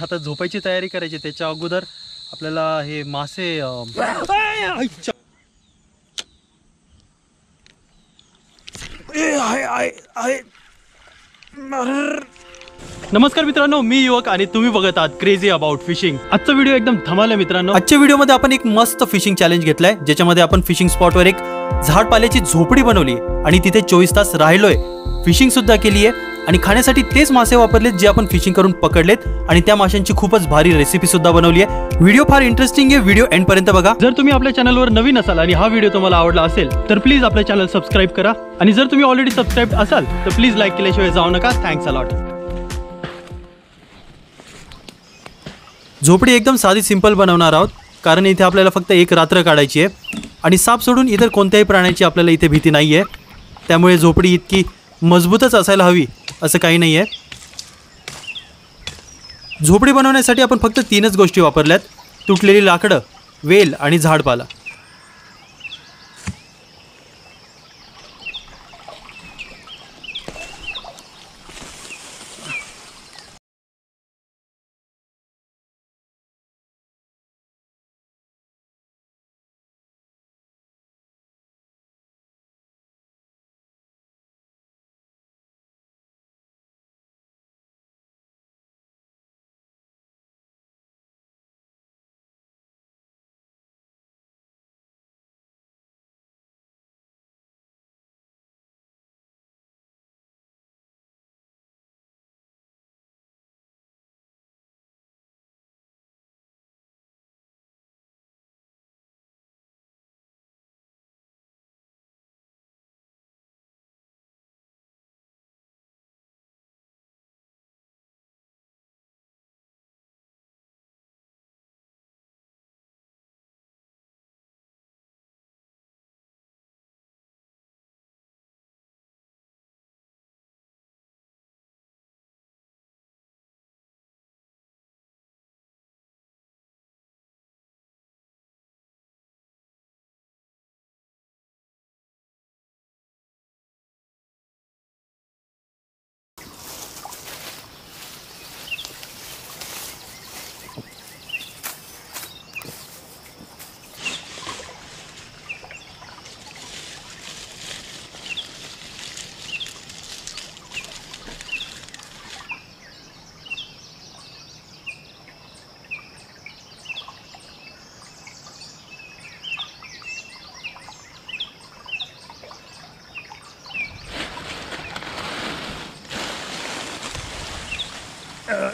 आता झोपायची तयारी करायची, त्याच्या अगोदर आपल्याला हे मासे नमस्कार मित्रांनो, मी युवक आणि तुम्ही बघत आहात क्रेझी अबाउट फिशिंग. आजचा व्हिडिओ एकदम धमाल आहे मित्रांनो. आजच्या व्हिडिओमध्ये आपण एक मस्त फिशिंग चॅलेंज घेतलाय, ज्याच्यामध्ये आपण फिशिंग स्पॉटवर एक झाडपाल्याची झोपडी बनवली आणि तिथे 24 तास राहिलोय, फिशिंग सुद्धा केली आहे आणि खाण्यासाठी तेच मासे वापरलेत जे आपण फिशिंग करून पकडलेत आणि त्या माशांची खूपच भारी रेसिपी सुद्धा बनवली आहे. व्हिडिओ फार इंटरेस्टिंग आहे, व्हिडिओ एंड पर्यंत बघा. जर तुम्ही आपल्या चॅनलवर नवीन असाल आणि हा व्हिडिओ तुम्हाला आवडला असेल तर प्लीज आपल्या चॅनल सबस्क्राईब करा आणि जर तुम्ही ऑलरेडी सबस्क्राईब असाल तर प्लीज लाईक केल्याशिवाय जाऊ नका. Thanks a lot. झोपडी एकदम साधी सिंपल बनवणार आहोत, कारण इथे आपल्याला फक्त एक रात्र काढायची आहे आणि साप सोडून इतर कोणत्याही प्राण्याची आपल्याला इथे भीती नाही आहे. त्यामुळे झोपडी इतकी मजबूतच असायला हवी असं काही नाही आहे. झोपडी बनवण्यासाठी आपण फक्त 3च गोष्टी वापरल्यात: तुटलेली लाकडं, वेल आणि झाडपाला.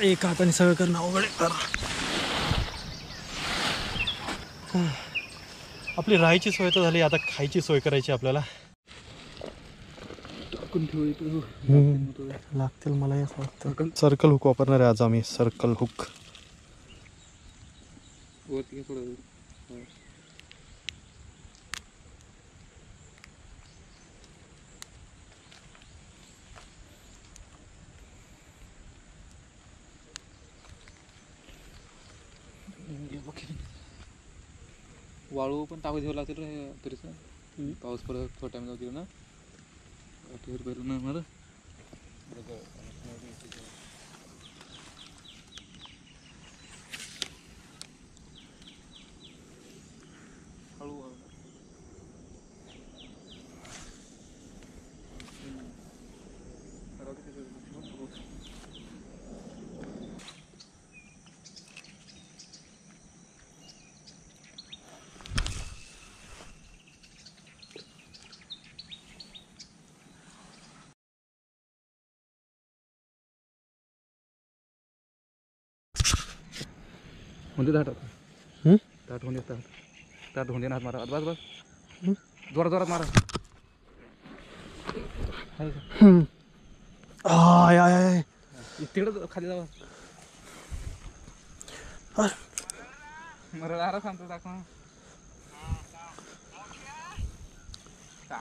एक हाताने सगळं करणं अवघड आहे. आपली राहायची सोय तर झाली, आता खायची सोय करायची आपल्याला. लागतील मला हे वाटतं. सर्कल हुक वापरणार आहे आज आम्ही. सर्कल हुक वाळू पण टाकू द्यावं लागतील रे तरीच. पाऊस पडत थोड्या टाइम जाऊ ना पहिलं ना मला हळू म्हणजे ताट होऊन येतात. ताट होऊन येणार मारा. बस बस जोरात जोरात मारा. तिकडं खाली जावा. मला आरा सांगतो दाखवा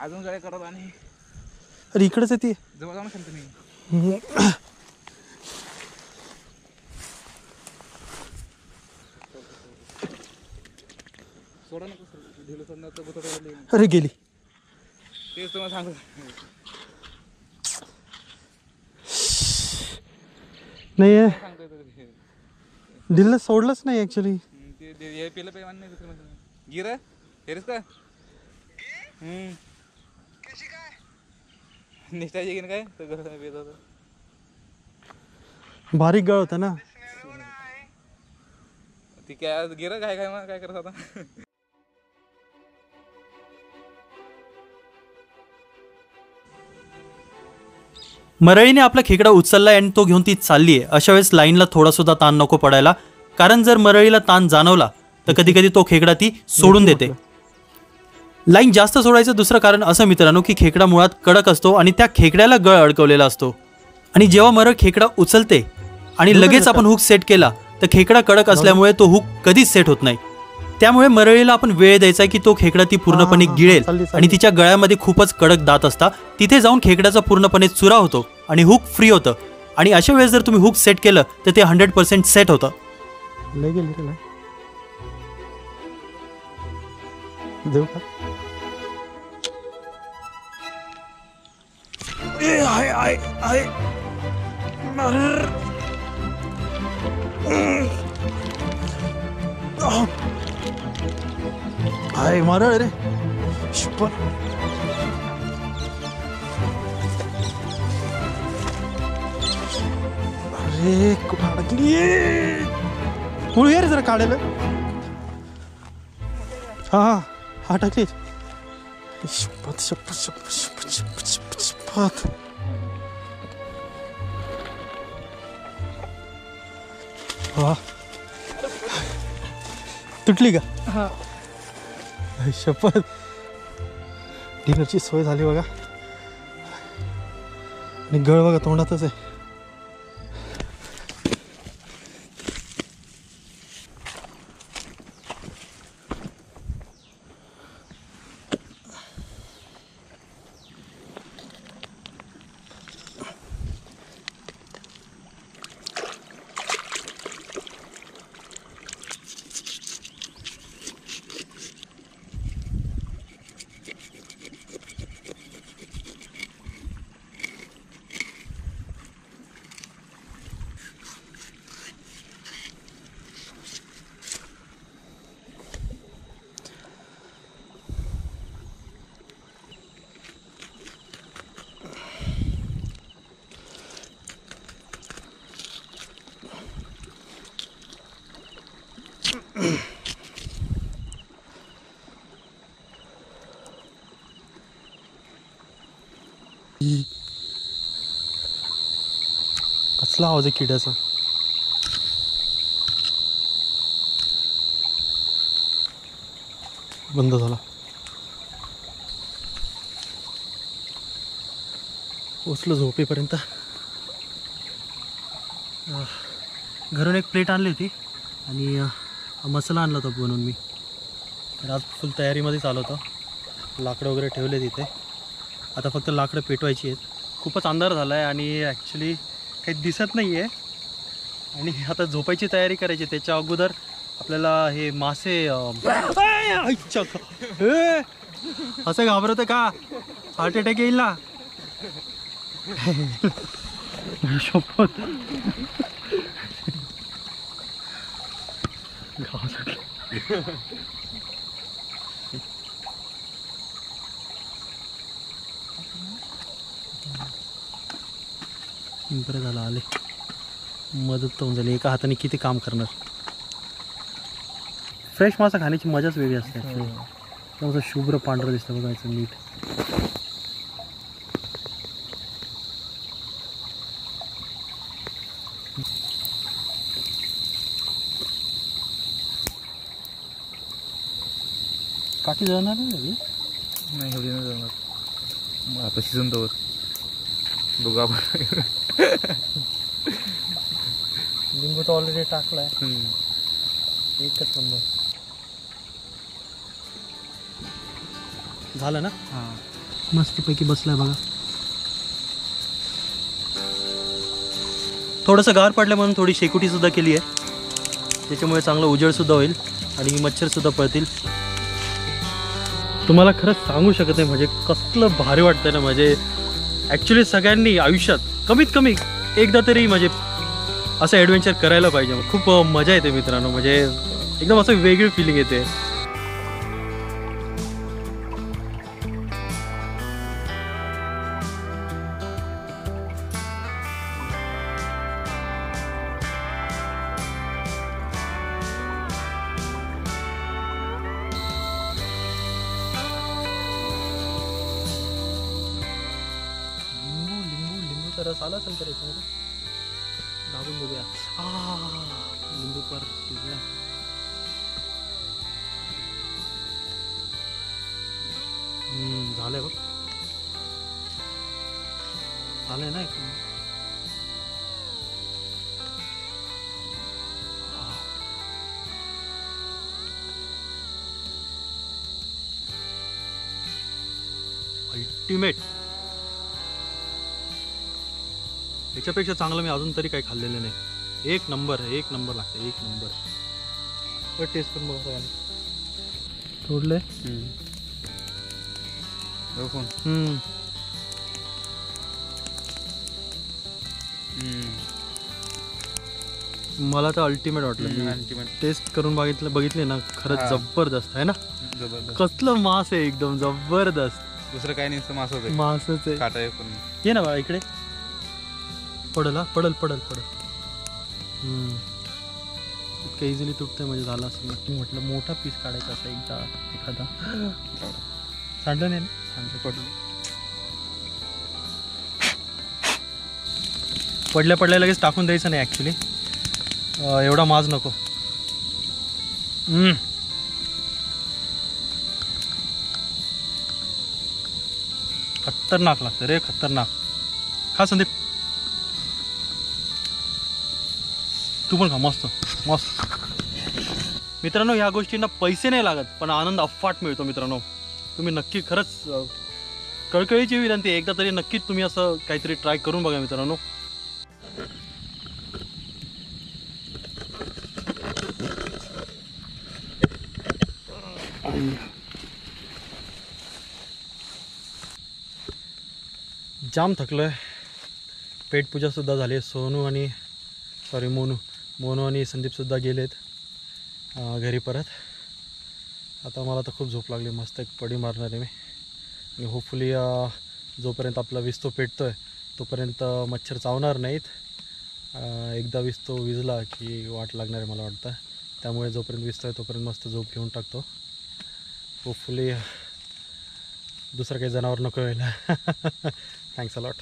अजून गळे करत आणि अरे इकडेच आहे ती. जवळ जाऊन सांगतो मी. सोडा नको सर, ढिलं सोडणार तर बोथोडा. अरे गेली. तेच तुम्हाला सांगतो. नाही आहे. सांगतोय दिलं सोडलंच नाही ऍक्च्युली. ते पेलं पाहिजे नाही दुसरं म्हणजे गिर हेरेस का निष्ठाची घेणं काय सगळं बेत होतं. बारीक गळ होता ना. ती काय गिर काय काय मग काय करत आता. मरळीने आपला खेकडा उचललाय आणि तो घेऊन ती चालली आहे. अशा वेळेस लाईनला थोडा सुद्धा ताण नको पडायला, कारण जर मरळीला ताण जाणवला तर कधी कधी तो खेकडा ती सोडून देते. लाईन जास्त सोडायचं दुसरं कारण असं मित्रांनो की खेकडा मुळात कडक असतो आणि त्या खेकड्याला गळ अडकवलेला असतो. आणि जेव्हा मरळ खेकडा उचलते आणि लगेच आपण हुक सेट केला तर खेकडा कडक असल्यामुळे तो हुक कधीच सेट होत नाही. त्यामुळे मरळीला आपण वेळ द्यायचा की तो खेकडा ती पूर्णपणे गिळेल आणि तिच्या गळ्यामध्ये खूपच कडक दात असतात. तिथे जाऊन खेकड्याचा पूर्णपणे चुरा होतो आणि हुक फ्री होतं. आणि अशा वेळेस जर तुम्ही हुक सेट केलं तर ते 100% सेट होतं. देऊ का? हाय मरळ रे. अरे कुठं अडकली मुळू ये रे जरा काढायला. हा अटकली. शपथ शपथ शपथ शपथ शपथ शपथ शपथ. वा तुटली का? हा शपथ. डिनरची सोय झाली बघा आणि गळ बघा तोंडातच आहे. कसला आवाज आहे किड्याचा. बंद झाला. पोचलो झोपेपर्यंत. घरून एक प्लेट आणली होती आणि मसाला आणला होता बनवून मी. तर आज फुल तयारीमध्ये चालू होतं. लाकडं वगैरे ठेवले तिथे. आता फक्त लाकडं पेटवायची आहेत. खूपच अंधार झाला आहे आणि ॲक्च्युली काही दिसत नाही आहे आणि आता झोपायची तयारी करायची. त्याच्या अगोदर आपल्याला हे मासे असं घाबरतं का? हार्ट अटॅक येईल ना. शपथ बरं झालं आले. मदत तर होऊन झाली. एका हाताने किती काम करणार. फ्रेश मासा खाण्याची मजाच वेगळी असते. त्यामुळे शुभ्र पांढरं दिसतं बघायचं मीठ. काठी जळणार नाही एवढी नाही जळणार. आता शिजून तोवर बघू आपण. लिंबू तर ऑलरेडी टाकलाय. एकच नंबर झालं ना. मस्तपैकी बसलाय बघा. थोडंसं गार पडलं म्हणून थोडी शेकोटी सुद्धा केली आहे. त्याच्यामुळे चांगलं उजेड सुद्धा होईल आणि मच्छर सुद्धा पळतील. तुम्हाला खरंच सांगू शकत नाही म्हणजे कसलं भारी वाटतंय ना. म्हणजे ॲक्च्युली सगळ्यांनी आयुष्यात कमीत कमी एकदा तरी म्हणजे असं ॲडव्हेंचर करायला पाहिजे. खूप मजा येते मित्रांनो, म्हणजे एकदम असं वेगळी फिलिंग येते. रस आला असेल तर याच्यामध्ये दाबून बघूया. लिंबू पर शिजला. झालंय बघ, झालंय ना एकदम. अल्टिमेट. याच्यापेक्षा चांगलं मी अजून तरी काही खाल्लेलं नाही. एक नंबर लागतं, एक नंबर. टेस्ट करून बघा. सोडलंय मला तर अल्टिमेट वाटलं. टेस्ट करून बघितले ना, खरंच जबरदस्त आहे ना. कसलं मांस आहे, एकदम जबरदस्त. दुसरं काही नाही, मांसच आहे. ये ना बाळा इकडे. पडल इतकं इझिली तुटतंय म्हणजे झालं असं. नक्की म्हटलं मोठा पीस काढायचा असा एकदा, एखादा. सांडलं नाही ना? पडल्या लगेच टाकून द्यायचं नाही ॲक्च्युली. एवढा माज नको. खतरनाक लागतं रे, खतरनाक. खा संदीप, तू पण खा. मस्त मित्रांनो. ह्या गोष्टींना पैसे नाही लागत, पण आनंद अफाट मिळतो मित्रांनो. तुम्ही नक्की, खरंच कळकळीची विनंती, एकदा तरी नक्कीच तुम्ही असं काहीतरी ट्राय करून बघा मित्रांनो. जाम थकलोय. पेटपूजा सुद्धा झाली. मोनू आणि संदीपसुद्धा गेलेत घरी परत. आता मला तर खूप झोप लागली. मस्त एक पडी मारणार आहे मी. आणि होपफुली जोपर्यंत आपला विस्तो पेटतो आहे तोपर्यंत मच्छर चावणार नाहीत. एकदा विस्तो विजला की वाट लागणार आहे मला वाटतं. त्यामुळे जोपर्यंत विस्तो आहे तोपर्यंत मस्त झोप घेऊन टाकतो. होपफुली दुसरं काही जनावर नको व्हायला. Thanks a lot.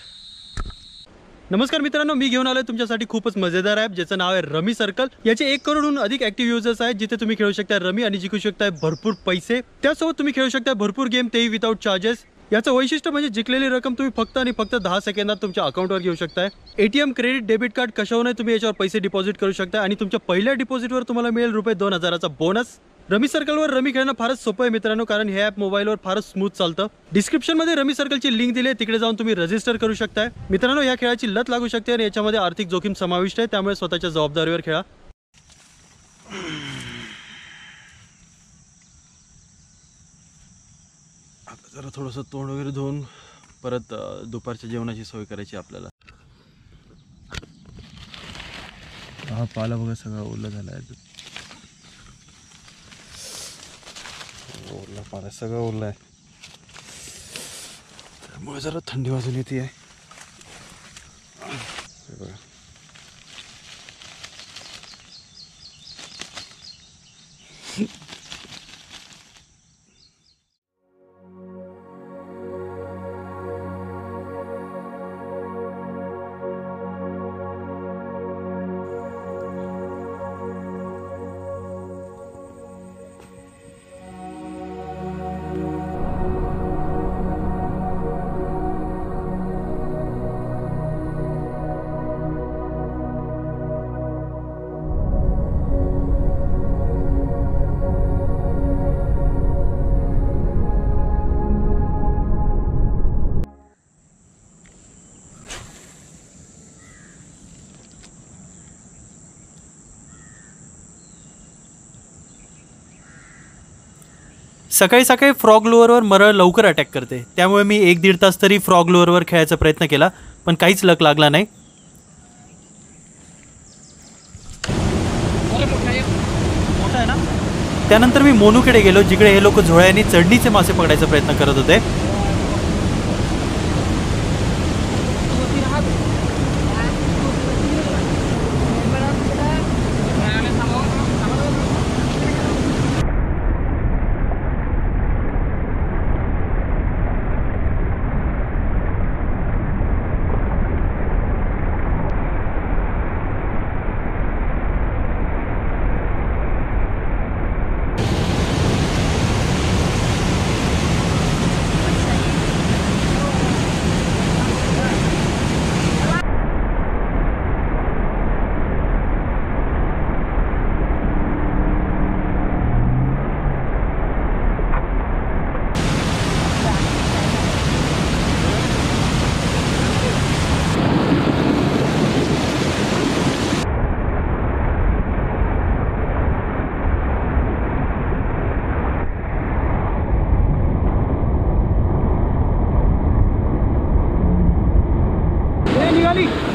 नमस्कार मित्रांनो, मी घेऊन आलोय तुमच्यासाठी खूपच मजेदार ॲप ज्याचं नाव आहे रमी सर्कल. याचे 1 करोडहून अधिक ॲक्टिव्ह युजर्स आहेत, जिथे तुम्ही खेळू शकता रमी आणि जिंकू शकता भरपूर पैसे. त्यासोबत तुम्ही खेळू शकता भरपूर गेम, तेही विदाउट चार्जेस. याचं वैशिष्ट्य म्हणजे जिंकलेली रक्कम तुम्ही फक्त आणि फक्त 10 सेकंदात तुमच्या अकाउंटवर घेऊ शकताय. ATM, क्रेडिट, डेबिट कार्ड कशावरही तुम्ही याच्यावर पैसे डिपॉझिट करू शकता आणि तुमच्या पहिल्या डिपॉझिटवर तुम्हाला मिळेल ₹2000चा बोनस. रमी सर्कलवर रमी खेळणं फारच सोपं आहे मित्रांनो, कारण हे ॲप मोबाईलवर फारच स्मूथ चालतं. डिस्क्रिप्शनमध्ये रमी सर्कलची लिंक दिली आहे, तिकडे जाऊन तुम्ही रजिस्टर करू शकताय. मित्रांनो, या खेळाची लत लागू शकते आणि याच्यामध्ये आर्थिक जोखीम समाविष्ट आहे, त्यामुळे स्वतःच्या जबाबदारीवर खेळा. आता जरा थोडंसं तोंड वगैरे धुवून परत दुपारच्या जेवणाची सोय करायची आपल्याला. हा पाला बघा सगळा ओला झाला आहे. ओला पाला सगळं ओला आहे, त्यामुळे जरा थंडी वाजून येते आहे. बघा सकाळी सकाळी फ्रॉग लुअरवर मरळ लवकर अटॅक करते, त्यामुळे मी 1-1.5 तास तरी फ्रॉग लुअरवर खेळायचा प्रयत्न केला, पण काहीच लक लागला नाही. आहे ना. त्यानंतर मी मोनूकडे गेलो, जिकडे हे लोक झोळ्यांनी चढणीचे मासे पकडायचा प्रयत्न करत होते.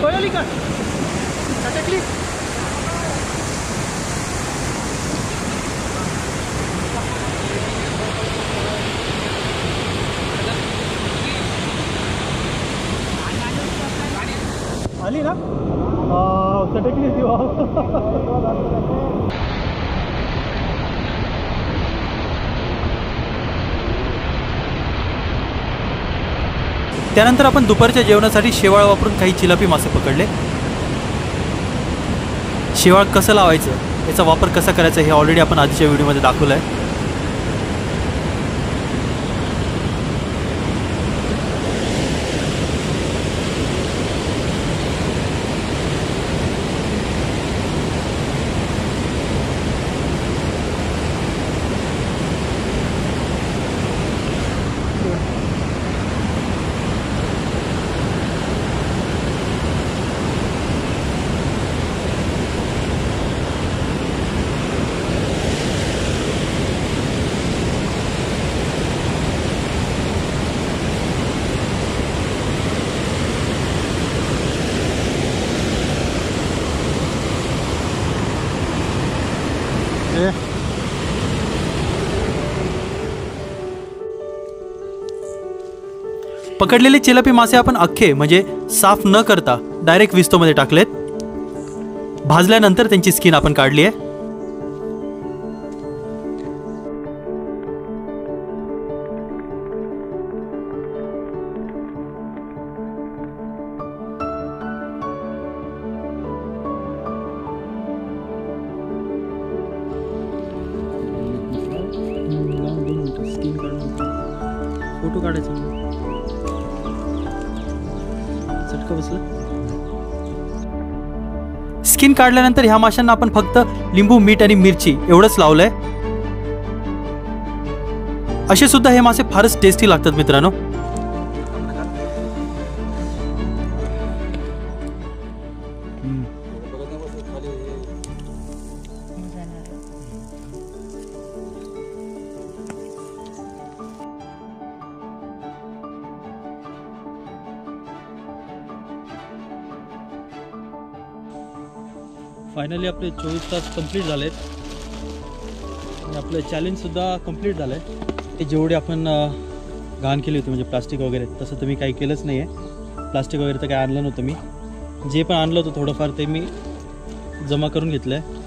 पळाली का अटकली. आली ना सटकली ती. त्यानंतर आपण दुपारच्या जेवणासाठी शेवाळ वापरून काही चिलापी मासे पकडले. शेवाळ कसं लावायचं, याचा वापर कसा करायचा हे ऑलरेडी आपण आधीच्या व्हिडिओमध्ये दाखवलं आहे. पकडलेले चिलापी मासे आपण अख्खे म्हणजे साफ न करता डायरेक्ट विस्तोमध्ये टाकलेत. भाजल्यानंतर त्यांची स्किन आपण काढली आहे. फोटो काढायचा. स्किन काढल्यानंतर ह्या माशांना आपण फक्त लिंबू, मीठ आणि मिरची एवढंच लावलंय. असे सुद्धा हे मासे फारच टेस्टी लागतात मित्रांनो. फायनली आपले 24 तास कंप्लीट झालेत आणि आपलं चॅलेंजसुद्धा कंप्लीट झालं आहे. ते जेवढे आपण घाण केली होती म्हणजे प्लास्टिक वगैरे, तसं तर मी काही केलंच नाही आहे. प्लास्टिक वगैरे तर काही आणलं नव्हतं मी. जे पण आणलं होतं थोडंफार ते मी जमा करून घेतलं आहे.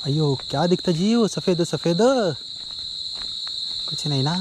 अयो क्या दिखता जी वो सफ़ेद सफ़ेद, कुछ नहीं ना.